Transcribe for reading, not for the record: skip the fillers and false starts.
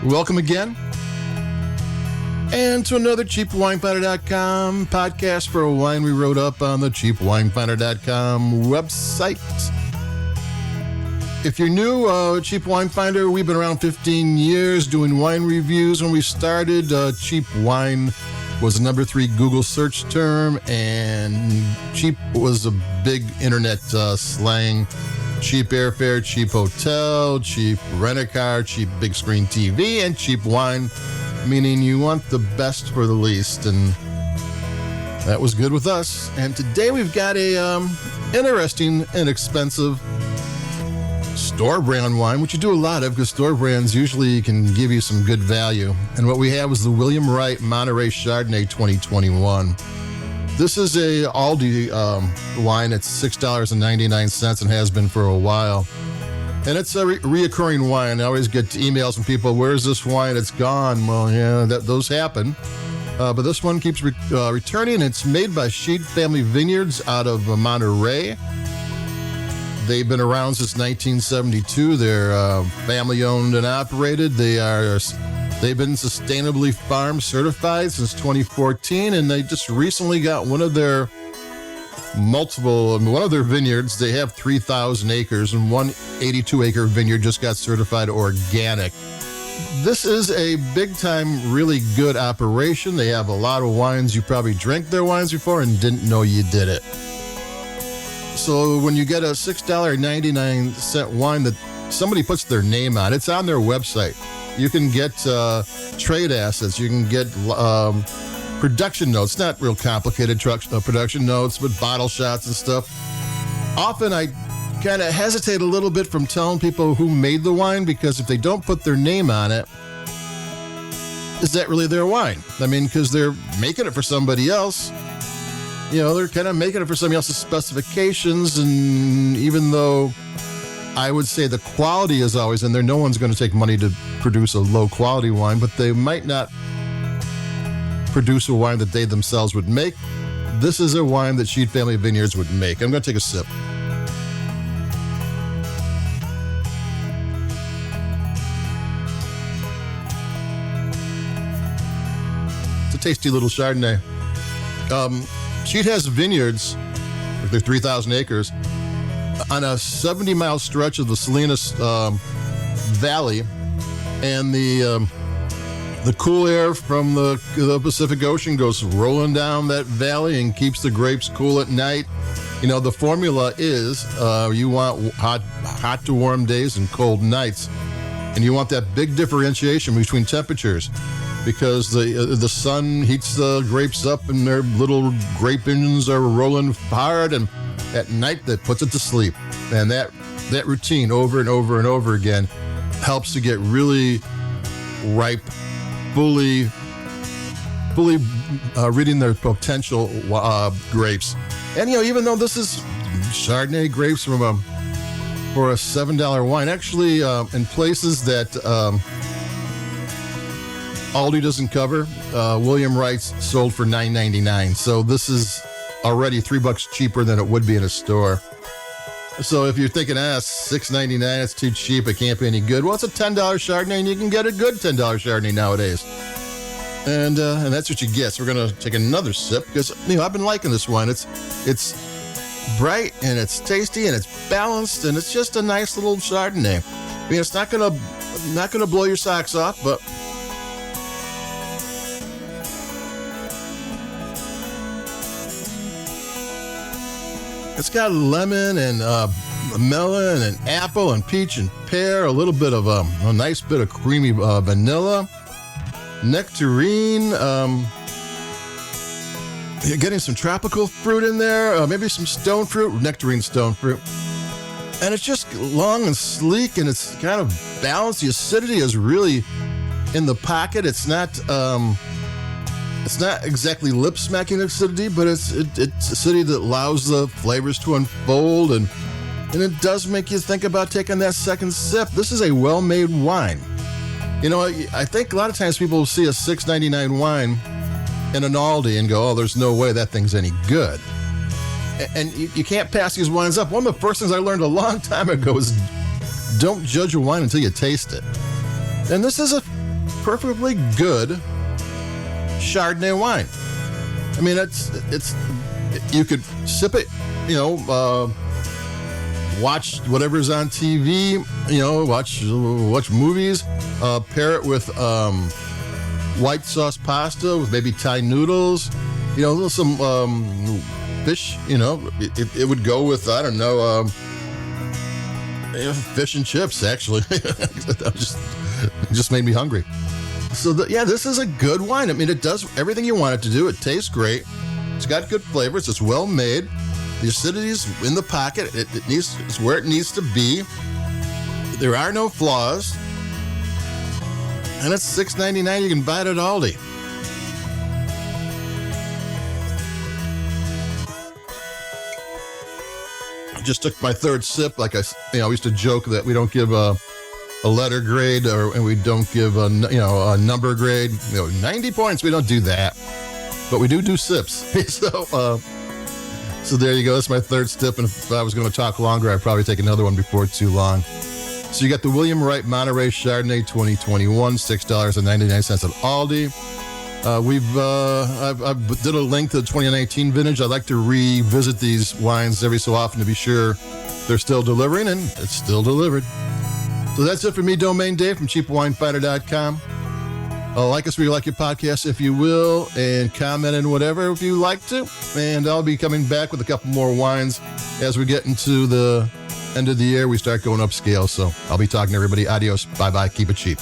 Welcome again. And to another CheapWineFinder.com podcast for a wine we wrote up on the CheapWineFinder.com website. If you're new, Cheap Wine Finder, we've been around 15 years doing wine reviews. When we started, cheap wine was the number 3 Google search term, and cheap was a big internet slang. Cheap airfare, cheap hotel, cheap rent-a-car, cheap big screen TV, and cheap wine, meaning you want the best for the least, and that was good with us. And today we've got a interesting, inexpensive store brand wine, which you do a lot of because store brands usually can give you some good value. And what we have is the Wright Monterey Chardonnay 2021. This is a Aldi wine. It's $6.99 and has been for a while. And it's a reoccurring wine. I always get emails from people, where's this wine? It's gone. Well, yeah, those happen. But this one keeps returning. It's made by Sheet Family Vineyards out of Monterey. They've been around since 1972. They're family owned and operated. They've been sustainably farm certified since 2014, and they just recently got one of their vineyards. They have 3,000 acres, and one 82-acre vineyard just got certified organic. This is a big-time, really good operation. They have a lot of wines. You probably drank their wines before and didn't know you did it. So when you get a $6.99 wine that somebody puts their name on, it's on their website. You can get trade assets. You can get production notes, not real complicated production notes, but bottle shots and stuff. Often I kind of hesitate a little bit from telling people who made the wine, because if they don't put their name on it, is that really their wine? I mean, because they're making it for somebody else. You know, they're kind of making it for somebody else's specifications, and even though I would say the quality is always in there, no one's going to take money to produce a low-quality wine, but they might not produce a wine that they themselves would make. This is a wine that Sheet Family Vineyards would make. I'm going to take a sip. It's a tasty little Chardonnay. Sheet has vineyards, they're 3,000 acres, on a 70-mile stretch of the Salinas Valley, and the cool air from the Pacific Ocean goes rolling down that valley and keeps the grapes cool at night. You know, the formula is you want hot to warm days and cold nights, and you want that big differentiation between temperatures, because the sun heats the grapes up and their little grape engines are rolling hard, and at night that puts it to sleep. And that routine over and over and over again helps to get really ripe, fully reading their potential grapes. And you know, even though this is Chardonnay grapes for a $7 wine, actually in places that Aldi doesn't cover, William Wright's sold for $9.99. So this is already $3 cheaper than it would be in a store. So if you're thinking, $6.99, it's too cheap, it can't be any good. Well, it's a $10 Chardonnay, and you can get a good $10 Chardonnay nowadays. And that's what you get. So we're going to take another sip, because you know, I've been liking this wine. It's bright, and it's tasty, and it's balanced, and it's just a nice little Chardonnay. I mean, it's not gonna blow your socks off, but it's got lemon and melon and apple and peach and pear, a little bit of a nice bit of creamy vanilla, nectarine. You're getting some tropical fruit in there, maybe some stone fruit, nectarine stone fruit. And it's just long and sleek, and it's kind of balanced. The acidity is really in the pocket. It's not exactly lip-smacking acidity, but it's acidity that allows the flavors to unfold, and it does make you think about taking that second sip. This is a well-made wine. You know, I think a lot of times people will see a $6.99 wine in an Aldi and go, oh, there's no way that thing's any good. And you can't pass these wines up. One of the first things I learned a long time ago is don't judge a wine until you taste it. And this is perfectly good Chardonnay wine. I mean, it's you could sip it, watch whatever's on TV, watch movies, pair it with white sauce pasta with maybe Thai noodles, some fish, it would go with, I don't know, fish and chips, actually. It just made me hungry. So, this is a good wine. I mean, it does everything you want it to do. It tastes great. It's got good flavors. It's well made. The acidity's in the pocket. It's where it needs to be. There are no flaws. And it's $6.99. You can buy it at Aldi. I just took my third sip. Like I used to joke that we don't give a letter grade and we don't give a number grade. 90 points. We don't do that. But we do sips. So there you go. That's my third sip. And if I was going to talk longer, I'd probably take another one before too long. So you got the Wright Monterey Chardonnay 2021, $6.99 at Aldi. I did a link to the 2019 vintage. I like to revisit these wines every so often to be sure they're still delivering, and it's still delivered. So that's it for me, Domain Dave from CheapWineFinder.com. Like us where you like your podcast, if you will, and comment and whatever if you like to. And I'll be coming back with a couple more wines as we get into the end of the year. We start going upscale. So I'll be talking to everybody. Adios. Bye-bye. Keep it cheap.